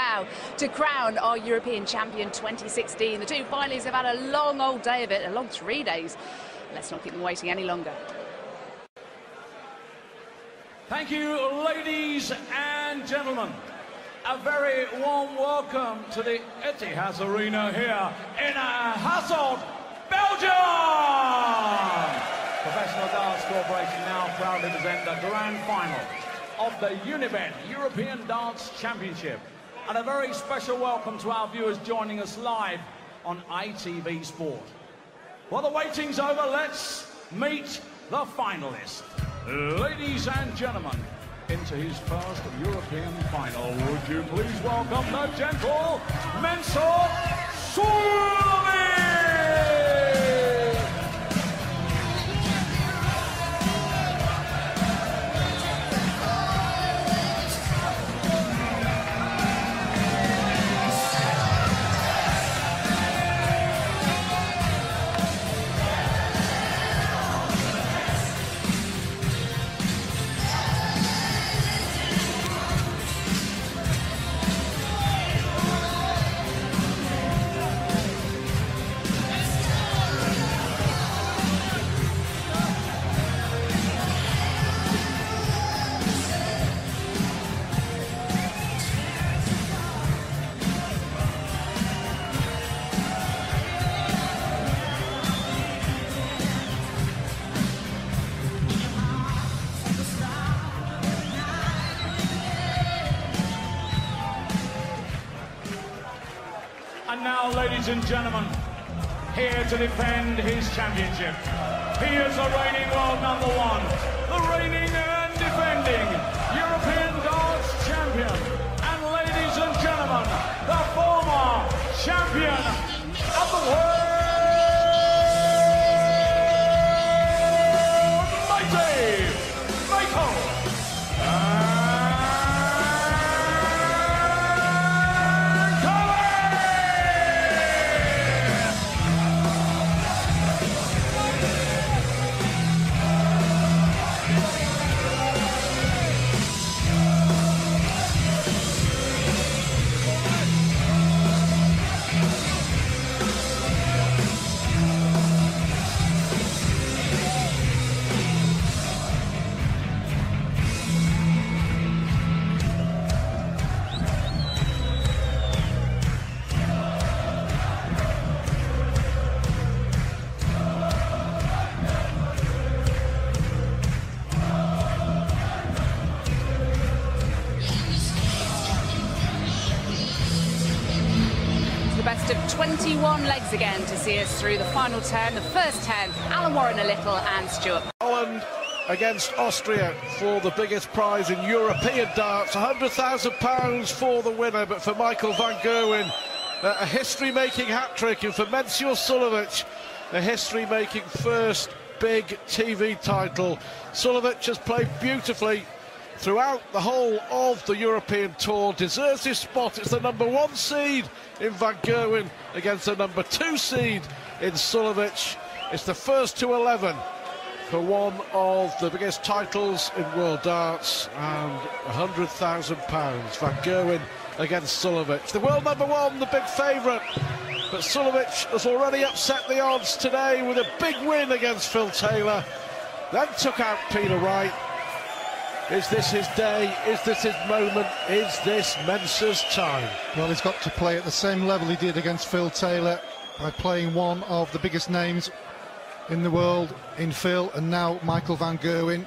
now to crown our European champion 2016. The two finalists have had a long old day of it, a long 3 days. Let's not keep them waiting any longer. Thank you, ladies and gentlemen. A very warm welcome to the Etihad Arena here in Hasselt, Belgium! Professional Darts Corporation now proudly present the grand final of the Unibet European Darts Championship. And a very special welcome to our viewers joining us live on ITV Sport. Well, the waiting's over. Let's meet the finalists. Ladies and gentlemen, into his first European final, would you please welcome the gentle Mensor Sulovic! And now, ladies and gentlemen, here to defend his championship, he is the reigning world #1, the reigning and defending European Darts champion, and ladies and gentlemen, the former champion of the world, mighty Michael. The best of 21 legs again to see us through the final 10, the first 10, Alan Warren a little and Stuart. Holland against Austria for the biggest prize in European darts, £100,000 for the winner, but for Michael van Gerwen, a history-making hat-trick, and for Mensor Sulovic, a history-making first big TV title. Sulovic has played beautifully throughout the whole of the European Tour, deserves his spot. It's the #1 seed in Van Gerwen against the #2 seed in Sulovic. It's the first to 11 for one of the biggest titles in world darts, and £100,000. Van Gerwen against Sulovic. The world #1, the big favourite, but Sulovic has already upset the odds today with a big win against Phil Taylor, then took out Peter Wright. Is this his day? Is this his moment? Is this Mensor's time? Well, he's got to play at the same level he did against Phil Taylor by playing one of the biggest names in the world in Phil, and now Michael van Gerwen.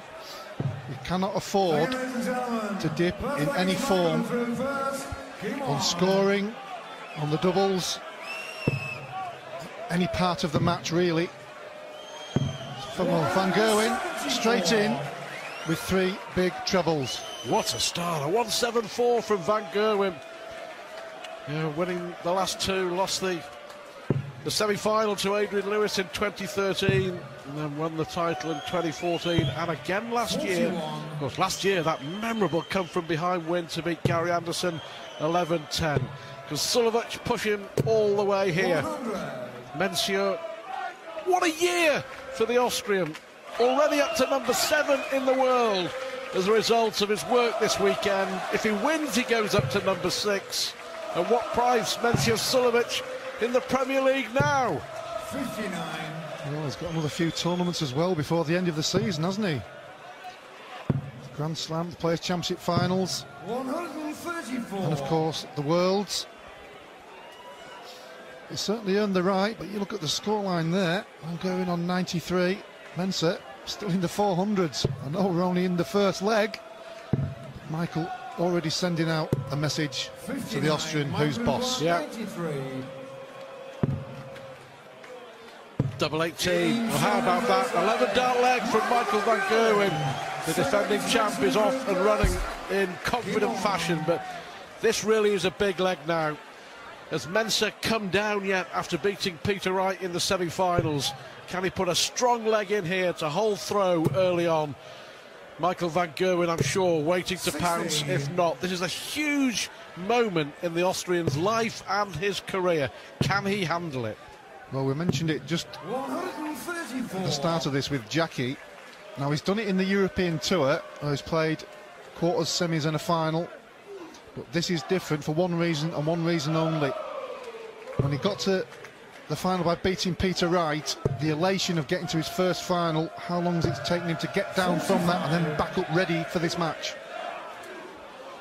He cannot afford to dip in any form on scoring, on the doubles, any part of the match really. Van Gerwen straight in with 3 big trebles. What a start, a 174 from Van Gerwen. Winning the last 2, lost the semi-final to Adrian Lewis in 2013, and then won the title in 2014, and again last year. Of course, last year, that memorable come-from-behind win to beat Gary Anderson 11-10. Because Sulovic pushing all the way here. Mensor, what a year for the Austrian. Already up to #7 in the world as a result of his work this weekend. If he wins, he goes up to #6. And what prize Mensor Sulovic in the Premier League now? 59. Well, he's got another few tournaments as well before the end of the season, hasn't he? Grand Slam, the Players' Championship finals. 134. And of course, the Worlds. He certainly earned the right, but you look at the scoreline there. I'm going on 93. Mensor still in the 400s. I know we're only in the first leg. Michael already sending out a message to the Austrian, who's boss. Yeah. Double 18. Well, how about that? 11 dart leg from Michael van Gerwen. The defending champ is off and running in confident fashion, but this really is a big leg now. Has Mensor come down yet after beating Peter Wright in the semi-finals? Can he put a strong leg in here to hold throw early on? Michael van Gerwen, I'm sure, waiting to pounce. If not, this is a huge moment in the Austrian's life and his career. Can he handle it? Well, we mentioned it just at the start of this with Jackie. Now, he's done it in the European Tour, where he's played quarters, semis and a final. But this is different for one reason and one reason only. When he got to the final by beating Peter Wright, the elation of getting to his first final, how long has it taken him to get down from that and then back up ready for this match?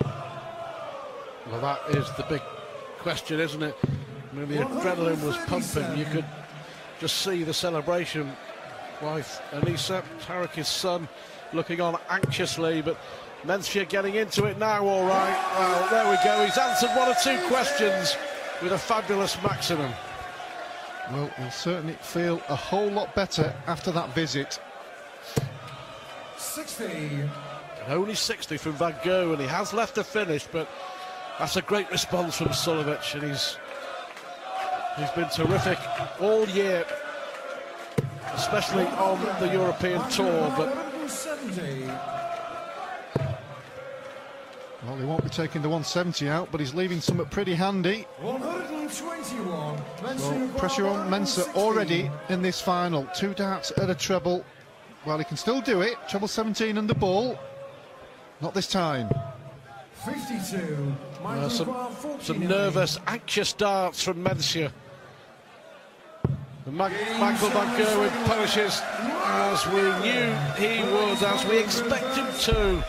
Well, that is the big question, isn't it? I mean, the adrenaline was pumping. You could just see the celebration. Wife Anissa, Tarek's son, looking on anxiously, but Mensor getting into it now, all right. Well, there we go. He's answered one or two questions with a fabulous maximum. Well, he'll certainly feel a whole lot better after that visit. 60. And only 60 from Van Gerwen. He has left to finish, but that's a great response from Sulovic, and he's been terrific all year, especially on the European tour. But well, he won't be taking the 170 out, but he's leaving something pretty handy. 121. Well, pressure on Mensor already in this final. 2 darts at a treble. Well, he can still do it. Treble 17 and the ball. Not this time. 52. Some nervous, anxious darts from Mensor. Michael van Gerwen punishes as we knew he would, as we expect him to.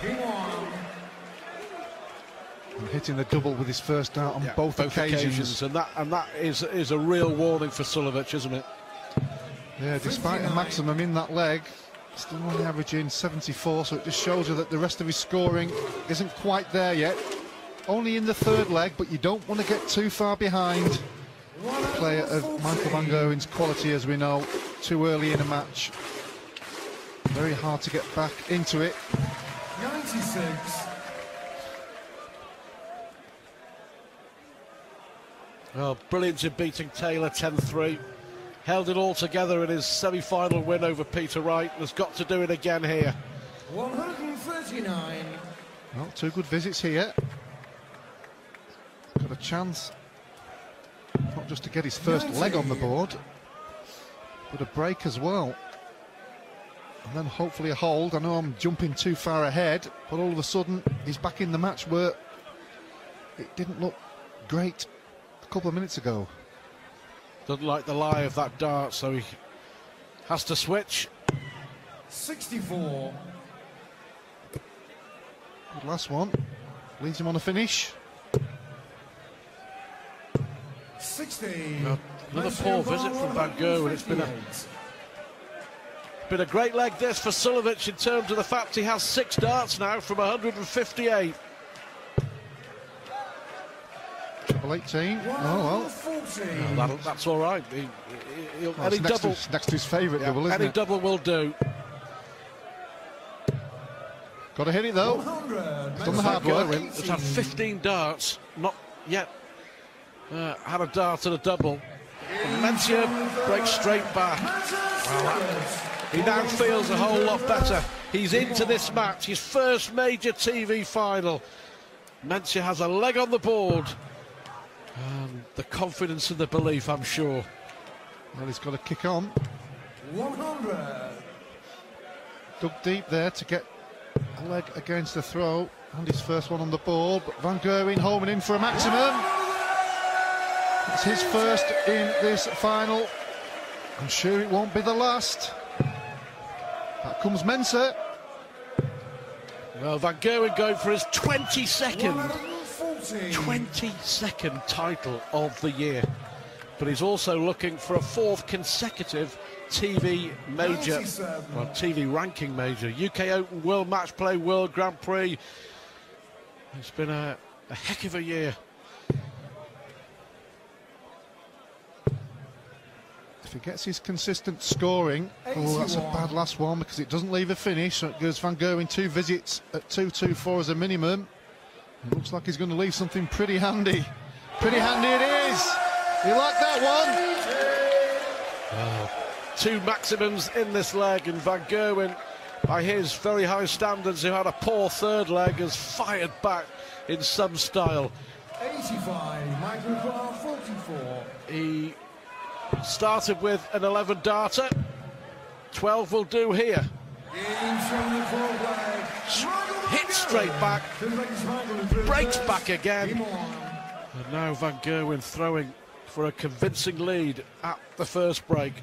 And hitting the double with his first dart on both occasions. And that is a real warning for Sulovic, isn't it? Yeah, despite a maximum in that leg, still only averaging 74, so it just shows you that the rest of his scoring isn't quite there yet. Only in the third leg, but you don't want to get too far behind a player of Michael van Gerwen's quality, as we know, too early in a match. Very hard to get back into it. 96. Well, brilliant in beating Taylor 10-3. Held it all together in his semi-final win over Peter Wright. Has got to do it again here. 139. Well, 2 good visits here. Got a chance, not just to get his first leg on the board, but a break as well. And then hopefully a hold. I know I'm jumping too far ahead, but all of a sudden he's back in the match where it didn't look great a couple of minutes ago. Doesn't like the lie of that dart, so he has to switch. 64. Good last one. Leads him on a finish. 60. Another poor visit from Van Gerwen. It's been a great leg this for Sulovic in terms of the fact he has 6 darts now from 158. Treble 18. Oh well. That's all right. Any double next to his favourite double, isn't any it? double will do. Got to hit it though. He's done the hard work. Has had 15 darts, not yet had a dart and a double. And Mensor breaks straight back. He now feels a whole lot better. He's into this match, his first major TV final. Mensor has a leg on the board. The confidence and the belief, I'm sure. Well, he's got to kick on. 100. Dug deep there to get a leg against the throw, and his first one on the board. But Van Gerwen homing in for a maximum. It's his first in this final. I'm sure it won't be the last. Back comes Mensor. Well, Van Gerwen going for his 22nd title of the year. But he's also looking for a 4th consecutive TV major, well, TV ranking major. UK Open, World Match Play, World Grand Prix. It's been a heck of a year. If he gets his consistent scoring, oh, that's a bad last one because it doesn't leave a finish. So it gives Van Gerwen 2 visits at 2-2-4 as a minimum. It looks like he's going to leave something pretty handy. Pretty handy it is. You like that one? 2 maximums in this leg, and Van Gerwen, by his very high standards, who had a poor 3rd leg, has fired back in some style. 85, microphone 44. He started with an 11 darter. 12 will do here. Hits straight back, breaks back again. And now Van Gerwen throwing for a convincing lead at the first break.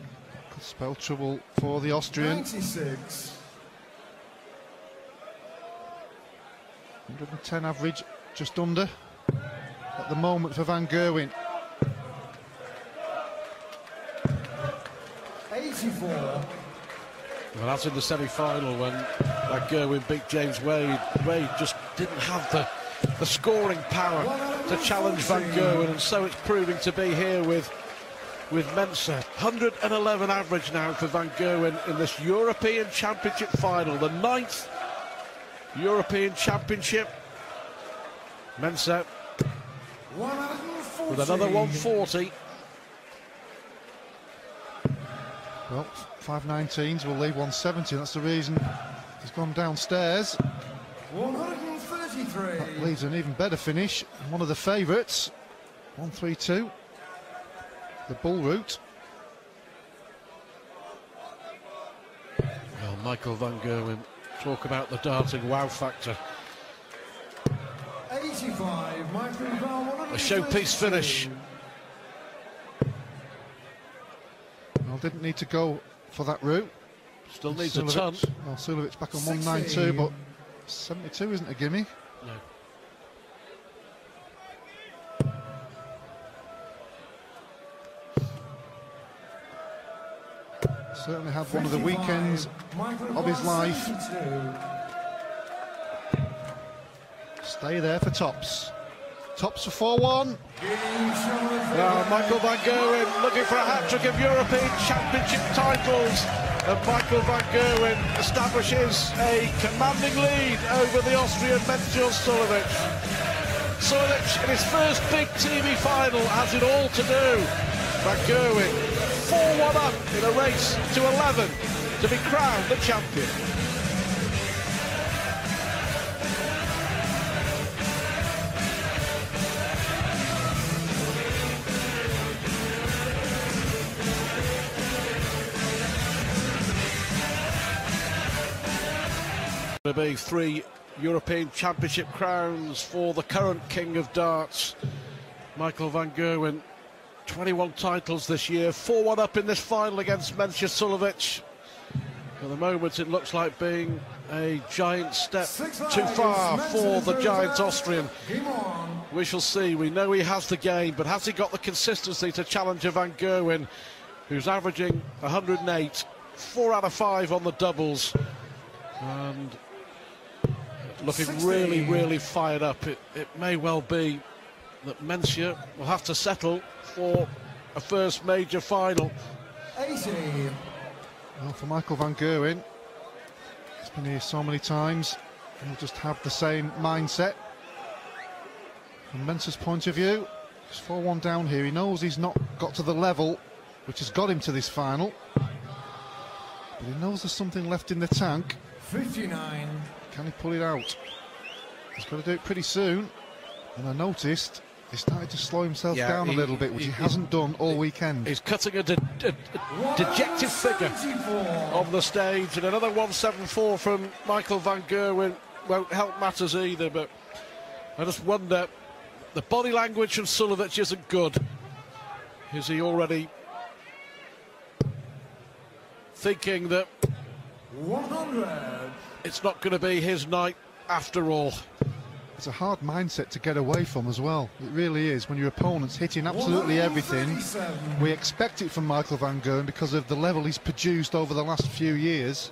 Could spell trouble for the Austrian. 96. 110 average, just under at the moment for Van Gerwen. 84. Well, that's in the semi-final when Van Gerwen beat James Wade. Wade just didn't have the scoring power to challenge Van Gerwen, and so it's proving to be here with Mensor. 111 average now for Van Gerwen in this European Championship final, the 9th European Championship. Mensor with another 140. Well, 519s will leave 170. That's the reason he's gone downstairs. 133. That leaves an even better finish. One of the favourites, 132. The bull route. Well, Michael Van Gerwen, talk about the darting wow factor. 85, A showpiece finish. Well, didn't need to go for that route. Still needs a ton. Well, Sulovic back on 192, but 72 isn't a gimme. No. Certainly had one of the weekends of his life. Stay there for tops. Tops for 4-1. Now Michael Van Gerwen looking for a hat-trick of European Championship titles, and Michael Van Gerwen establishes a commanding lead over the Austrian Mensor Sulovic. Sulovic in his first big TV final has it all to do. Van Gerwen 4-1 up in a race to 11 to be crowned the champion. Going to be 3 European Championship crowns for the current king of darts, Michael Van Gerwen. 21 titles this year, 4-1 up in this final against Mensor Sulovic. At the moment it looks like being a giant step too far for the giant Austrian. We shall see. We know he has the game, but has he got the consistency to challenge Van Gerwen, who's averaging 108, 4 out of 5 on the doubles, and looking really fired up. It may well be that Mensor will have to settle for a first major final. 80. Well, for Michael Van Gerwen, he's been here so many times, he'll just have the same mindset. From Mensor's point of view, he's 4-1 down here. He knows he's not got to the level which has got him to this final, but he knows there's something left in the tank. 59. Can he pull it out? He's got to do it pretty soon. And I noticed he started to slow himself down a little bit, which he hasn't done all weekend. He's cutting a dejected figure on the stage, and another 174 from Michael Van Gerwen won't help matters either. But I just wonder, the body language from Sulovic isn't good. Is he already thinking that 100. it's not going to be his night after all? It's a hard mindset to get away from as well. It really is. When your opponent's hitting absolutely everything, we expect it from Michael van Gerwen because of the level he's produced over the last few years.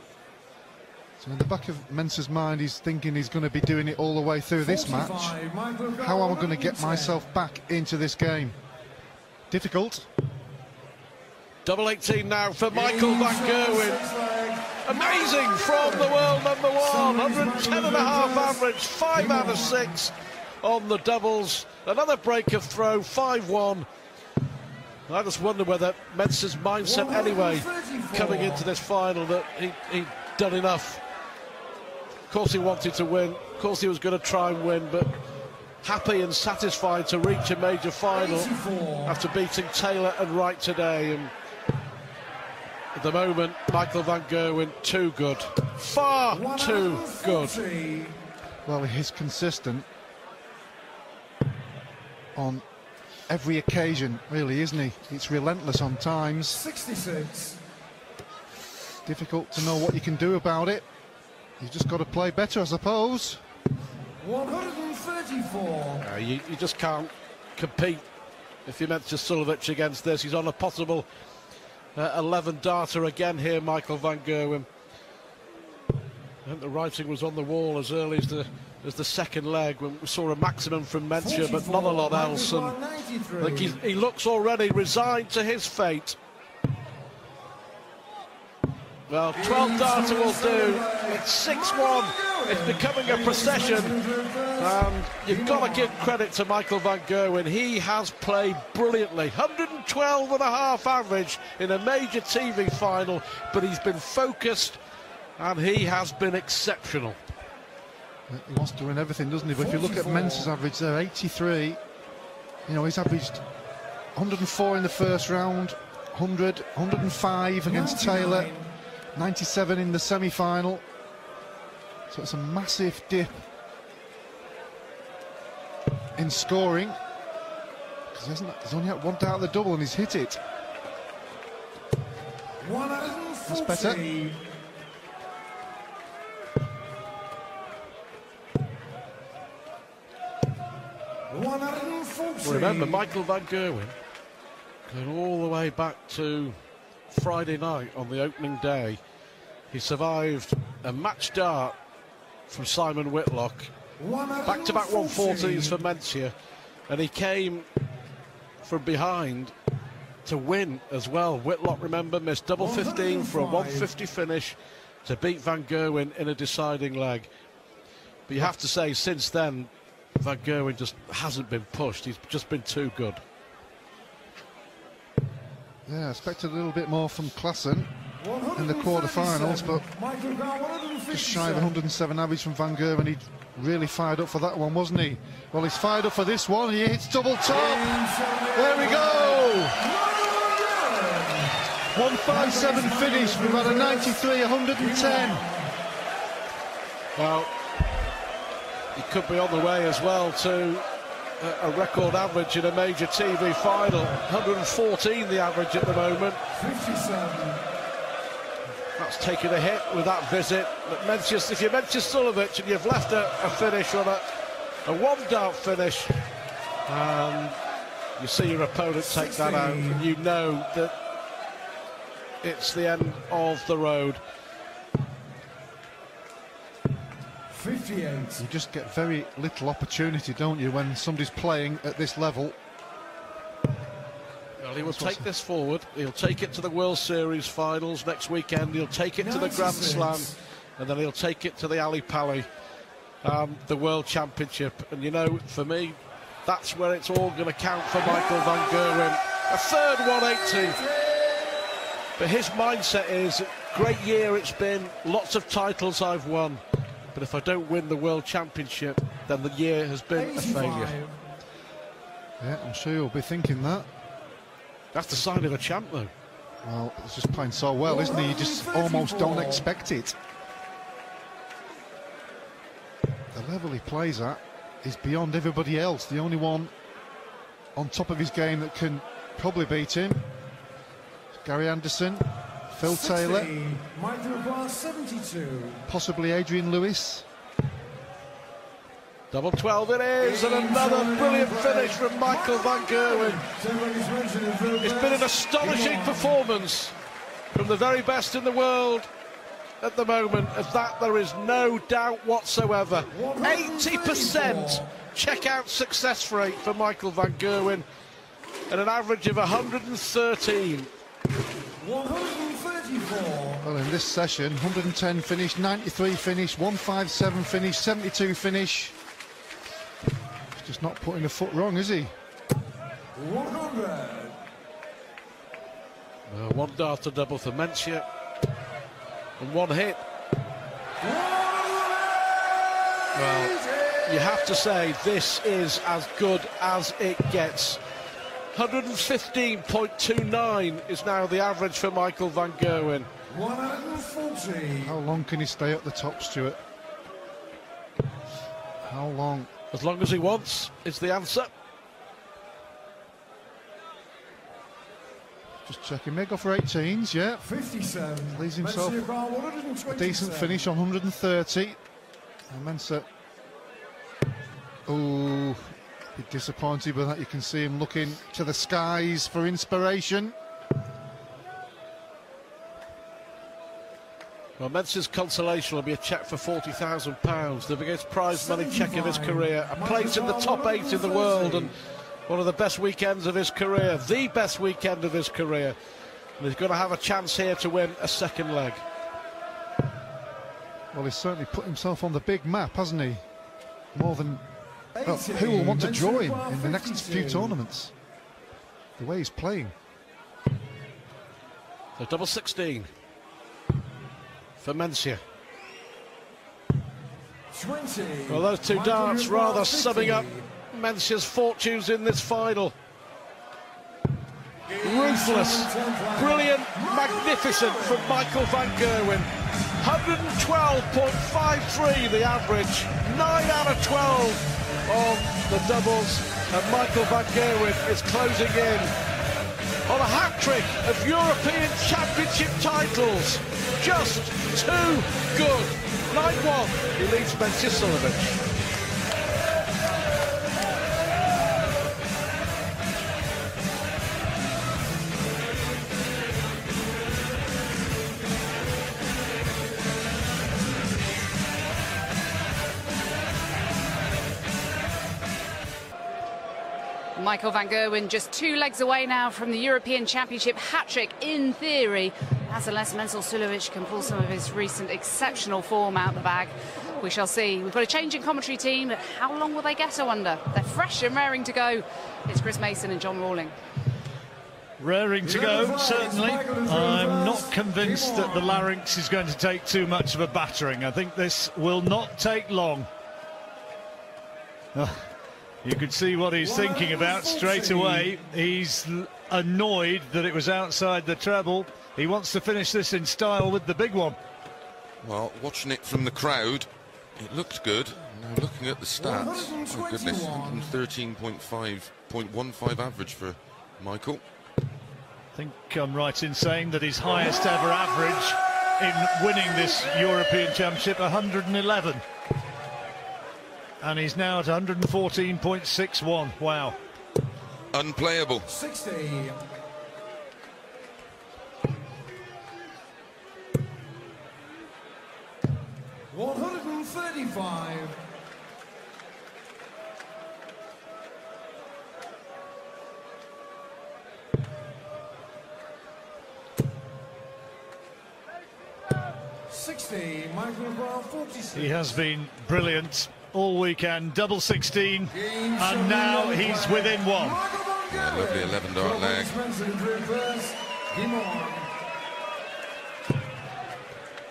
So in the back of Mensor's mind, he's thinking he's going to be doing it all the way through this match. How am I going to get myself back into this game? Difficult. Double 18 now for Michael van Gerwen. Amazing from the world number one. 110.5 average, 5 out of 6 on the doubles. Another break of throw, 5-1. I just wonder whether Mensor's mindset anyway, coming into this final, that he'd done enough. Of course he wanted to win, of course he was going to try and win, but happy and satisfied to reach a major final after beating Taylor and Wright today. And at the moment, Michael van Gerwen, too good. Far too good. Well, he's consistent on every occasion, really, isn't he? It's relentless on times. 66. Difficult to know what you can do about it. You've just got to play better, I suppose. 134. You just can't compete if you meant to Sulovic against this. He's on a possible 11 darter again here, Michael van Gerwen. I think the writing was on the wall as early as the second leg when we saw a maximum from Mensor, but not a lot else. And I think he looks already resigned to his fate. Well, 12 darter will do. It's 6-1. It's becoming a procession. And you've got to give credit to Michael van Gerwen. He has played brilliantly. 112.5 average in a major TV final, but he's been focused and he has been exceptional. He wants to win everything, doesn't he? But if you look at Mensor's average there, 83. You know, he's averaged 104 in the first round, 100, 105 against Taylor, 97 in the semi-final. So it's a massive dip in scoring because he's only had one dart at the double and he's hit it. That's better. Well, remember, Michael van Gerwen, going all the way back to Friday night on the opening day, he survived a match dart from Simon Whitlock, back-to-back 114s for Mensor, and he came from behind to win as well. Whitlock, remember, missed double 15 for a 150 finish to beat van Gerwen in a deciding leg. But you have to say, since then, van Gerwen just hasn't been pushed. He's just been too good. Yeah, I expected a little bit more from Klaassen in the quarterfinals, but just shy of 107 average from van Gerwen. He really fired up for that one, wasn't he? Well, he's fired up for this one. He hits double top. There we go. 157 finish. We've had a 93, 110. Well, he could be on the way as well to a record average in a major TV final. 114 the average at the moment. 57. That's taken a hit with that visit. But Mensor, if you're Mensor Sulovic and you've left a finish on a one-dart finish, and you see your opponent take that out, and you know that it's the end of the road. 58. You just get very little opportunity, don't you, when somebody's playing at this level. Well, he will take this forward. He'll take it to the World Series finals next weekend. He'll take it to the Grand Slam, and then he'll take it to the Ali Pali, the World Championship. And you know, for me, that's where it's all going to count for Michael van Gerwen. A third 180. But his mindset is, great year it's been, lots of titles I've won. But if I don't win the World Championship, then the year has been a failure. Yeah, I'm sure you'll be thinking that. That's the sign of a champ, though. Well, he's just playing so well, isn't he? You just almost don't expect it. The level he plays at is beyond everybody else. The only one on top of his game that can probably beat him. Gary Anderson, Phil 60, Taylor, Michael 72. possibly Adrian Lewis. Double 12 it is, and another brilliant finish from Michael van Gerwen. It's been an astonishing performance from the very best in the world at the moment. Of that there is no doubt whatsoever. 80% check-out success rate for Michael van Gerwen, and an average of 113. 134. Well, in this session, 110 finish, 93 finish, 157 finish, 72 finish. He's just not putting a foot wrong, is he? 100. One Darten double for Mensor, and one hit. Well, you have to say this is as good as it gets. 115.29 is now the average for Michael van Gerwen. 140. How long can he stay at the top, Stuart? How long? As long as he wants, is the answer. Just checking. May go for 18s, yeah. 57. Leaves himself Mensor, a 127. decent finish on 130. And Mensor. Oh, bit disappointed with that. You can see him looking to the skies for inspiration. Well, Mensor's consolation will be a cheque for £40,000, the biggest prize money cheque of his career, a place in the top 8 in the world, and one of the best weekends of his career, the best weekend of his career. And he's going to have a chance here to win a second leg. Well, he's certainly put himself on the big map, hasn't he? More than... Well, who will want to draw him in the next few tournaments? The way he's playing. So double 16 for Mensor. 20. Well, those two darts rather summing up Mensor's fortunes in this final. Ruthless, brilliant, magnificent from Michael van Gerwen. 112.53 the average, 9 out of 12 on the doubles, and Michael van Gerwen is closing in on a hat-trick of European Championship titles. Just too good. 9-1, he leads Mensor Sulovic. Michael van Gerwen just 2 legs away now from the European Championship hat-trick in theory, as unless Mensor Sulovic can pull some of his recent exceptional form out the bag. We shall see. We've got a change in commentary team, but how long will they get, I wonder? They're fresh and raring to go. It's Chris Mason and John Rawling. Raring to go, certainly. I'm not convinced that the larynx is going to take too much of a battering. I think this will not take long. You could see what he's thinking about straight away. He's annoyed that it was outside the treble. He wants to finish this in style with the big one. Well, watching it from the crowd, it looked good. Now looking at the stats, oh goodness, 113.15 average for Michael. I think I'm right in saying that his highest ever average in winning this European Championship, 111. And he's now at 114.61. Wow. Unplayable. 60. $135. Michael 46. He has been brilliant all weekend. Double 16, and now he's within one. Yeah, lovely 11 dart leg.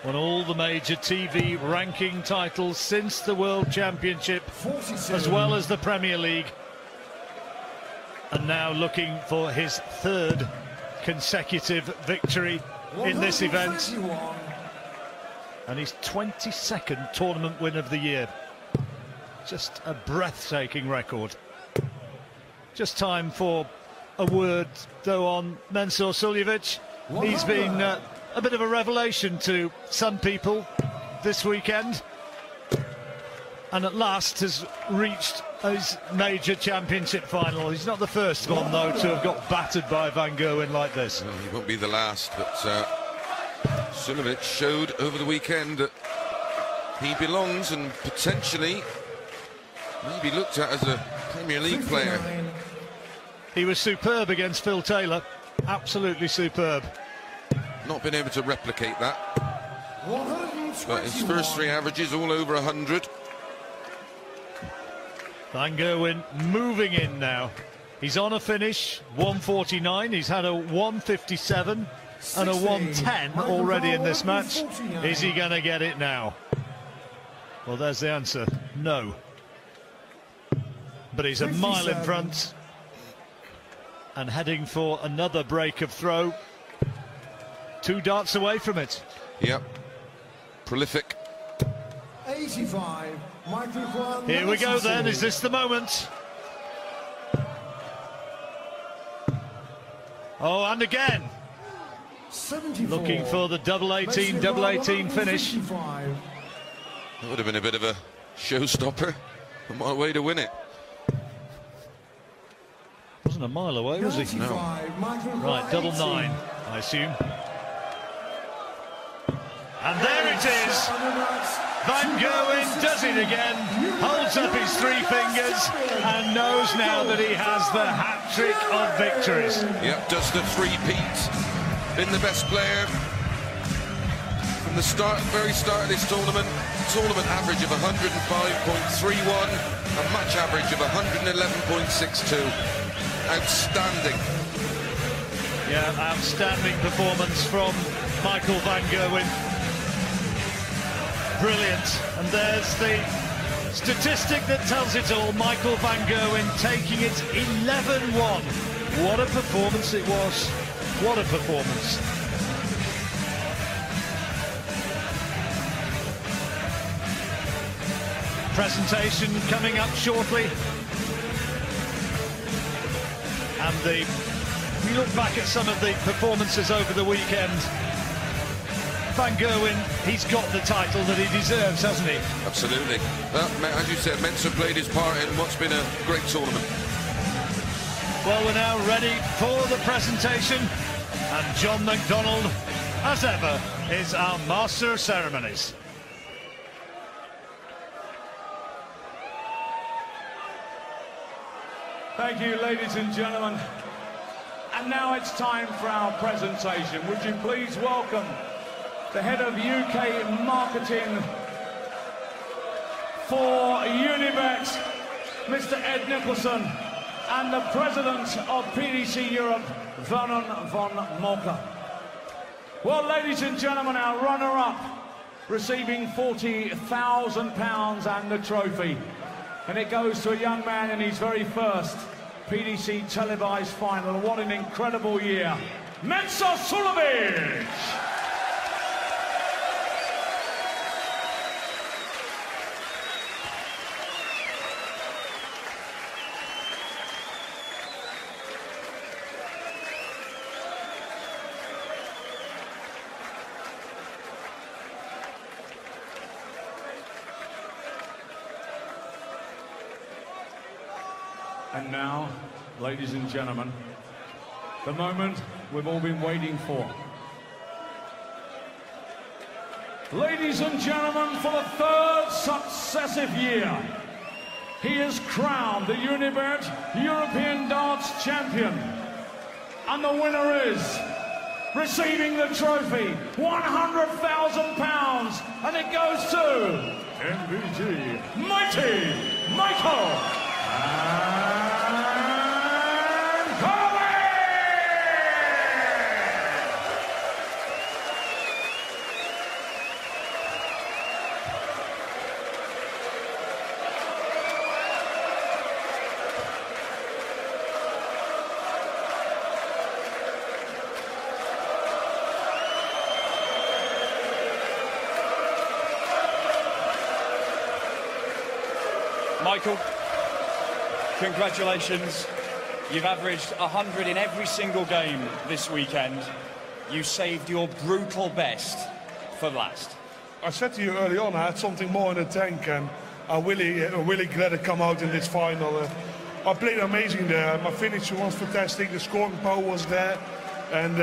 Won all the major TV ranking titles since the World Championship, as well as the Premier League. And now looking for his 3rd consecutive victory in this event. And his 22nd tournament win of the year. Just a breathtaking record. Just time for a word, though, on Mensor Sulovic. He's been a bit of a revelation to some people this weekend, and at last has reached his major championship final. He's not the first one, though, to have got battered by Van Gerwen like this. Well, he won't be the last, but Sulovic showed over the weekend that he belongs and potentially maybe looked at as a Premier League player. He was superb against Phil Taylor, absolutely superb. Not been able to replicate that, but his first three averages all over 100. Van Gerwen moving in now. He's on a finish, 149. He's had a 157 and a 110 already in this match. Is he going to get it now? Well, there's the answer, no. But he's a mile in front and heading for another break of throw. 2 darts away from it. Yep, prolific. 85. Here we go then, is this the moment? Oh, and again. 74. Looking for the double 18 finish. That would have been a bit of a showstopper. A mile away to win it. Wasn't a mile away, was he? No. Right, double 9, I assume. And there it is. Van Gerwen does it again, holds up his 3 fingers and knows now that he has the hat-trick of victories. Yep, does the 3-peat. Been the best player from the very start of this tournament. Tournament average of 105.31, a match average of 111.62. Outstanding. Yeah, outstanding performance from Michael Van Gerwen. Brilliant. And there's the statistic that tells it all. Michael Van Gerwen taking it 11-1. What a performance it was. What a performance. Presentation coming up shortly. And we look back at some of the performances over the weekend. Van Gerwen, he's got the title that he deserves, hasn't he? Absolutely. As you said, Mensor played his part in what's been a great tournament. Well, we're now ready for the presentation, and John McDonald, as ever, is our master of ceremonies. Thank you, ladies and gentlemen. And now it's time for our presentation. Would you please welcome the head of UK marketing for Unibet, Mr. Ed Nicholson, and the president of PDC Europe, Vernon von Molker. Well, ladies and gentlemen, our runner-up receiving £40,000 and the trophy. And it goes to a young man in his very first PDC televised final. What an incredible year. Mensor Sulovic! And now, ladies and gentlemen, the moment we've all been waiting for. Ladies and gentlemen, for the 3rd successive year, he is crowned the Unibet European Darts Champion. And the winner is, receiving the trophy, £100,000, and it goes to MVG Mighty Michael. Michael, congratulations. You've averaged 100 in every single game this weekend. You saved your brutal best for last. I said to you early on, I had something more in the tank, and I'm really glad to come out in this final. I played amazing there. My finish was fantastic. The scoring power was there, and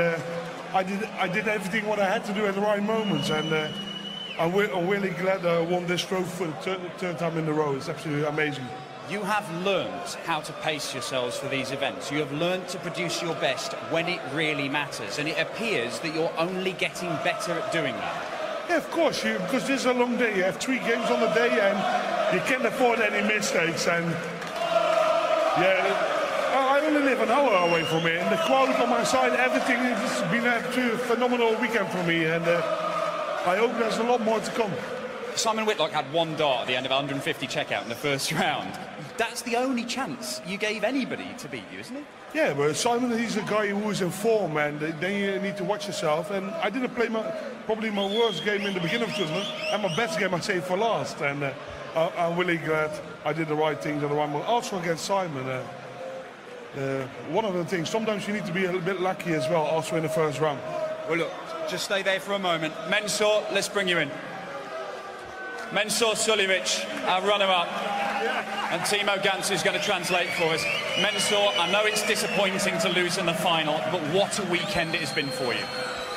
I did everything what I had to do at the right moments. And I'm really glad I won this trophy for the third time in a row. It's absolutely amazing. You have learnt how to pace yourselves for these events. You have learnt to produce your best when it really matters, and it appears that you're only getting better at doing that. Yeah, of course, because this is a long day. You have 3 games on the day, and you can't afford any mistakes. And yeah, I only live an hour away from it, and the crowd on my side, everything has been a phenomenal weekend for me, and I hope there's a lot more to come. Simon Whitlock had 1 dart at the end of 150 checkout in the first round. That's the only chance you gave anybody to beat you, isn't it? Yeah, but Simon, he's a guy who is in form, and then you need to watch yourself. And I didn't play probably my worst game in the beginning of the tournament, and my best game I saved for last. And I'm really glad I did the right things at the right moment. Also against Simon, one of the things, sometimes you need to be a little bit lucky as well, also in the first round. Well, look, just stay there for a moment. Mensor, let's bring you in. Mensor Sulovic, our runner-up, and Timo Gantz is going to translate for us. Mensor, I know it's disappointing to lose in the final, but what a weekend it has been for you.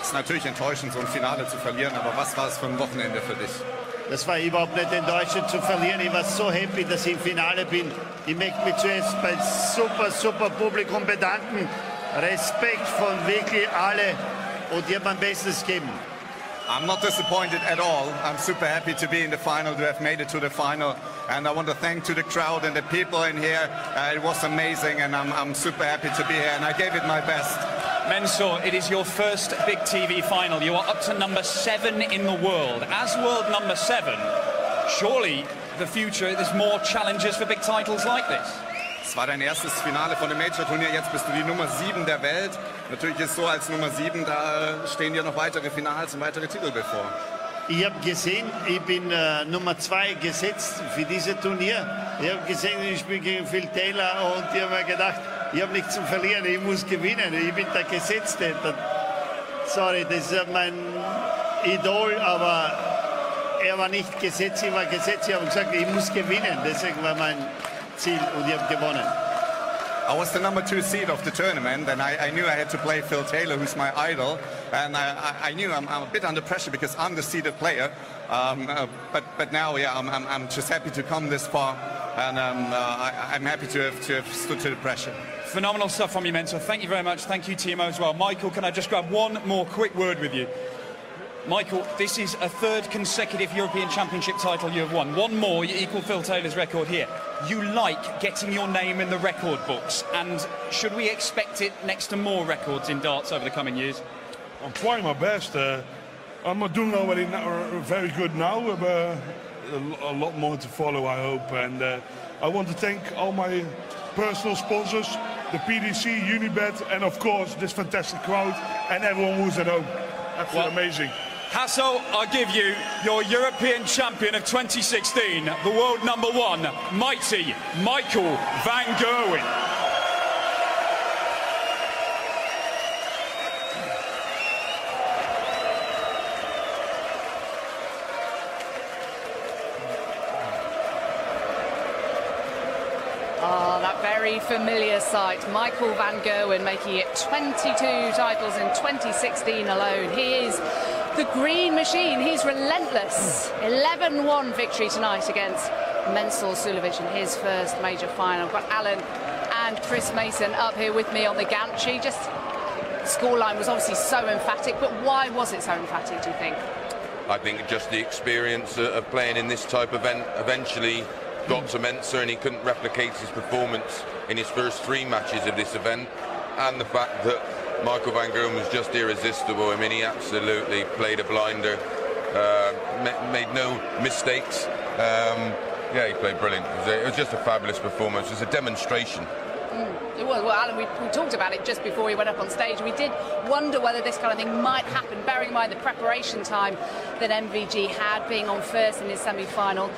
Es ist natürlich enttäuschend, so ein Finale zu verlieren, aber was war es für ein Wochenende für dich? Das war überhaupt nicht enttäuschend zu verlieren. Ich war so happy, dass ich im Finale bin. Ich möchte mich zuerst bei super Publikum bedanken. Respekt von wirklich alle, und die haben mein Bestes gegeben. I'm not disappointed at all. I'm super happy to be in the final, to have made it to the final. And I want to thank to the crowd and the people in here. It was amazing, and I'm super happy to be here, and I gave it my best. Mensor, it is your first big TV final. You are up to number 7 in the world. As world number 7, surely the future, there's more challenges for big titles like this. Es war dein erstes Finale von dem Major-Turnier, jetzt bist du die Nummer 7 der Welt. Natürlich ist es so, als Nummer 7, da stehen dir noch weitere Finals und weitere Titel bevor. Ich habe gesehen, ich bin Nummer 2 gesetzt für dieses Turnier. Ich habe gesehen, ich spiele gegen Phil Taylor, und ich habe mir gedacht, ich habe nichts zu verlieren, ich muss gewinnen. Ich bin der Gesetzte. Sorry, das ist mein Idol, aber er war nicht gesetzt, ich war gesetzt. Ich habe gesagt, ich muss gewinnen. Deswegen war mein Ziel, und ich habe gewonnen. I was the number 2 seed of the tournament, and I knew I had to play Phil Taylor, who's my idol, and I knew I'm a bit under pressure because I'm the seeded player. But now, yeah, I'm just happy to come this far, and I'm happy to have stood to the pressure. Phenomenal stuff from you, Mensor. Thank you very much. Thank you, Timo, as well. Michael, can I just grab one more quick word with you? Michael, this is a 3rd consecutive European Championship title you have won. One more, you equal Phil Taylor's record here. You like getting your name in the record books, and should we expect it next to more records in darts over the coming years? I'm trying my best. I'm not doing already very good now, but a lot more to follow, I hope. And I want to thank all my personal sponsors, the PDC, Unibet, and of course this fantastic crowd and everyone who's at home. Absolutely amazing. Hasselt, I'll give you your European champion of 2016, the world number 1, mighty Michael van Gerwen. That very familiar sight. Michael van Gerwen making it 22 titles in 2016 alone. He is the green machine. He's relentless. 11-1 victory tonight against Mensor Sulovic in his first major final. I've got Alan and Chris Mason up here with me on the gantry. Just the scoreline was obviously so emphatic, but why was it so emphatic, do you think? I think just the experience of playing in this type of event eventually got to Mensor, and he couldn't replicate his performance in his first 3 matches of this event, and the fact that Michael van Gerwen was just irresistible. I mean, he absolutely played a blinder, made no mistakes. Yeah, he played brilliant. It was just a fabulous performance. It was a demonstration. It was. Well, Alan, we talked about it just before we went up on stage. We did wonder whether this kind of thing might happen, bearing in mind the preparation time that MVG had, being on first in his semi-final.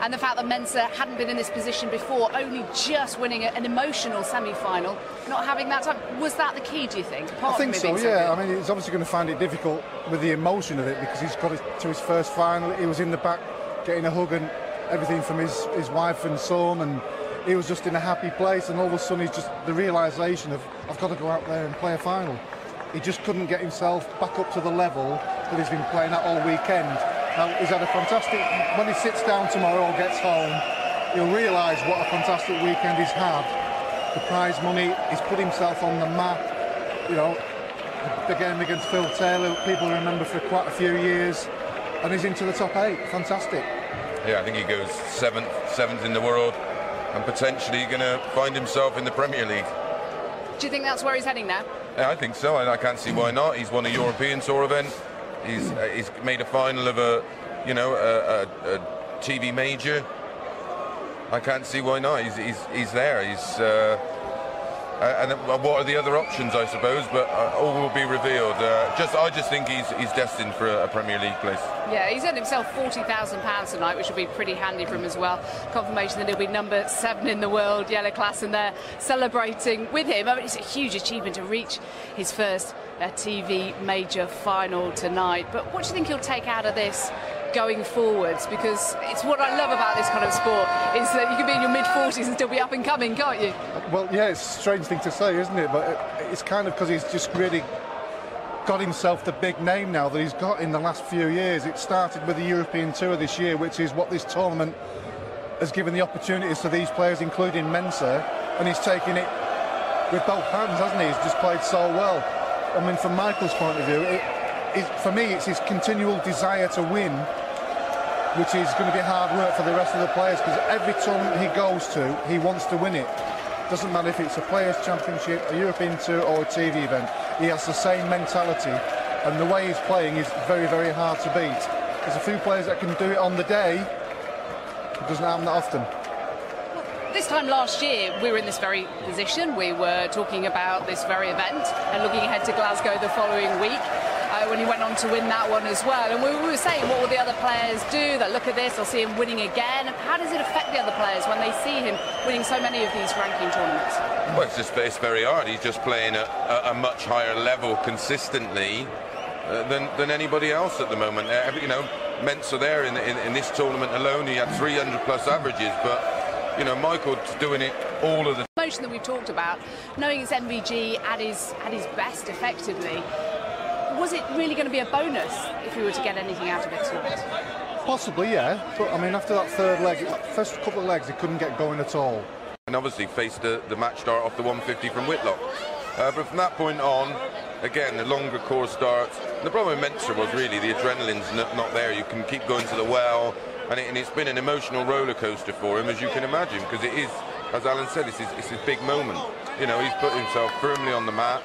and the fact that Mensor hadn't been in this position before, only just winning an emotional semi-final, not having that time. Was that the key, do you think? I think so, yeah. I mean, he's obviously going to find it difficult with the emotion of it because he's got to his first final. He was in the back getting a hug and everything from his wife and son, and he was just in a happy place, and all of a sudden he's just the realisation of, I've got to go out there and play a final. He just couldn't get himself back up to the level that he's been playing at all weekend. Now, he's had a fantastic, when he sits down tomorrow or gets home, he'll realise what a fantastic weekend he's had. The prize money, he's put himself on the map, you know, the game against Phil Taylor, people remember for quite a few years, and he's into the top 8, fantastic. Yeah, I think he goes seventh in the world, and potentially going to find himself in the Premier League. Do you think that's where he's heading now? Yeah, I think so, and I can't see why not. He's won a European Tour event. He's made a final of a TV major. I can't see why not. He's there. And what are the other options, I suppose? But all will be revealed. I just think he's destined for a Premier League place. Yeah, he's earned himself £40,000 tonight, which will be pretty handy for him as well. Confirmation that he'll be number 7 in the world, yellow class, and they're celebrating with him. I mean, it's a huge achievement to reach his first TV major final tonight. But what do you think he'll take out of this going forwards? Because it's what I love about this kind of sport, is that you can be in your mid-40s and still be up and coming, can't you? Well, yeah, it's a strange thing to say, isn't it? But it's kind of because he's just really got himself the big name now that he's got in the last few years. It started with the European Tour this year, which is what this tournament has given the opportunities to these players, including Mensor, and he's taken it with both hands, hasn't he? He's just played so well. I mean, from Michael's point of view, for me, it's his continual desire to win, which is going to be hard work for the rest of the players, because every tournament he goes to, he wants to win it. Doesn't matter if it's a Players' Championship, a European Tour or a TV event. He has the same mentality, and the way he's playing is very, very hard to beat. There's a few players that can do it on the day. It doesn't happen that often. This time last year, we were in this very position. We were talking about this very event and looking ahead to Glasgow the following week, when he went on to win that one as well. And we were saying, what will the other players do? They'll look at this, they'll see him winning again. How does it affect the other players when they see him winning so many of these ranking tournaments? Well, it's very hard. He's just playing at a much higher level consistently than anybody else at the moment. You know, Mensor there in this tournament alone, he had 300 plus averages, but you know, Michael's doing it all of the motion that we've talked about, knowing it's MVG at his best effectively. Was it really going to be a bonus if we were to get anything out of it tonight? Possibly, yeah. But I mean, after that third leg, first couple of legs, he couldn't get going at all. And obviously faced the match start off the 150 from Whitlock. But from that point on, again, the longer course starts. The problem with Mensor was really the adrenaline's not there. You can keep going to the well, and it's been an emotional roller coaster for him, as you can imagine, because it is, as Alan said, it's his big moment. You know, he's put himself firmly on the map.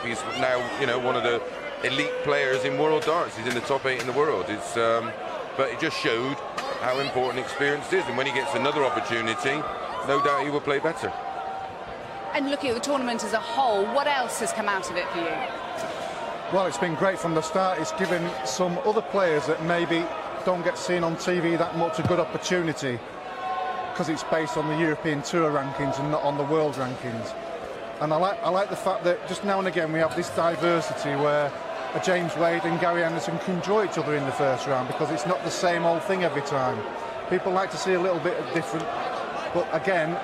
He's now, you know, one of the elite players in world darts. He's in the top 8 in the world. But it just showed how important experience is, and when he gets another opportunity, no doubt he will play better. And looking at the tournament as a whole, what else has come out of it for you? Well, it's been great from the start. It's given some other players that maybe don't get seen on TV that much a good opportunity, because it's based on the European Tour rankings and not on the world rankings. And I like the fact that just now and again we have this diversity where a James Wade and Gary Anderson can draw each other in the first round, because it's not the same old thing every time. People like to see a little bit of different, but again,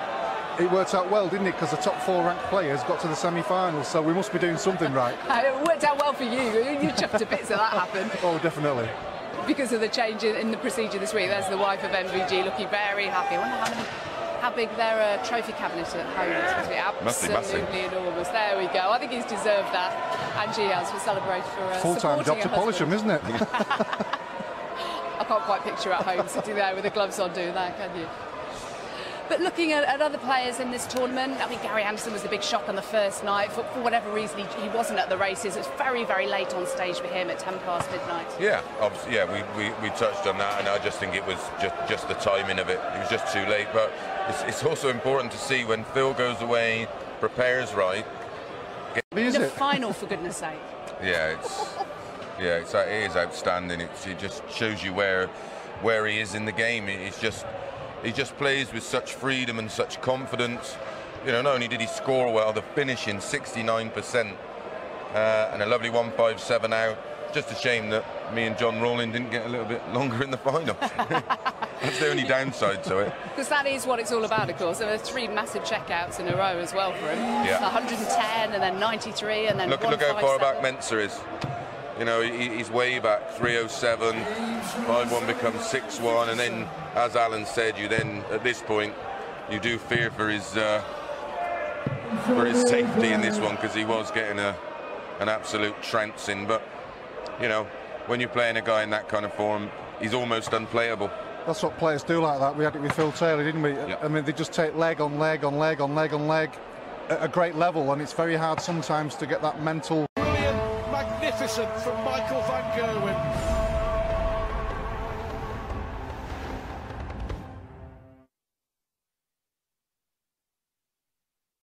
it worked out well, didn't it? Because the top 4 ranked players got to the semi-finals, so we must be doing something right. It worked out well for you. You chuffed to bits that happened. Oh, definitely. Because of the change in the procedure this week. There's the wife of MVG looking very happy. I wonder how big their trophy cabinet at home is. It's absolutely enormous. There we go. I think he's deserved that, and she has, for celebrating for full-time job to polish them, isn't it? I can't quite picture at home sitting there with the gloves on doing that, can you? But looking at other players in this tournament, I mean, Gary Anderson was the big shock on the first night. For whatever reason, he wasn't at the races. It's very, very late on stage for him at 10 past midnight. Yeah, obviously, yeah, we touched on that, and I just think it was just the timing of it. It was just too late. But it's also important to see when Phil goes away, prepares right. In the final, for goodness sake. Yeah, it is outstanding. It just shows you where where he is in the game. He just plays with such freedom and such confidence. You know, not only did he score well, the finishing 69%, and a lovely 157 out. Just a shame that me and John Rawling didn't get a little bit longer in the final. That's the only downside to it. Because that is what it's all about, of course. There were 3 massive checkouts in a row as well for him. Yeah. 110 and then 93 and then look how far back Mensor is. You know, he's way back, 307, 5-1 becomes 6-1, and then, as Alan said, you then, at this point, you do fear for his safety in this one, because he was getting an absolute trouncing. But, you know, when you're playing a guy in that kind of form, he's almost unplayable. That's what players do like that. We had it with Phil Taylor, didn't we? Yep. I mean, they just take leg on leg on leg on leg on leg at a great level, and it's very hard sometimes to get that mental. Brilliant, magnificent from Michael van Gerwen.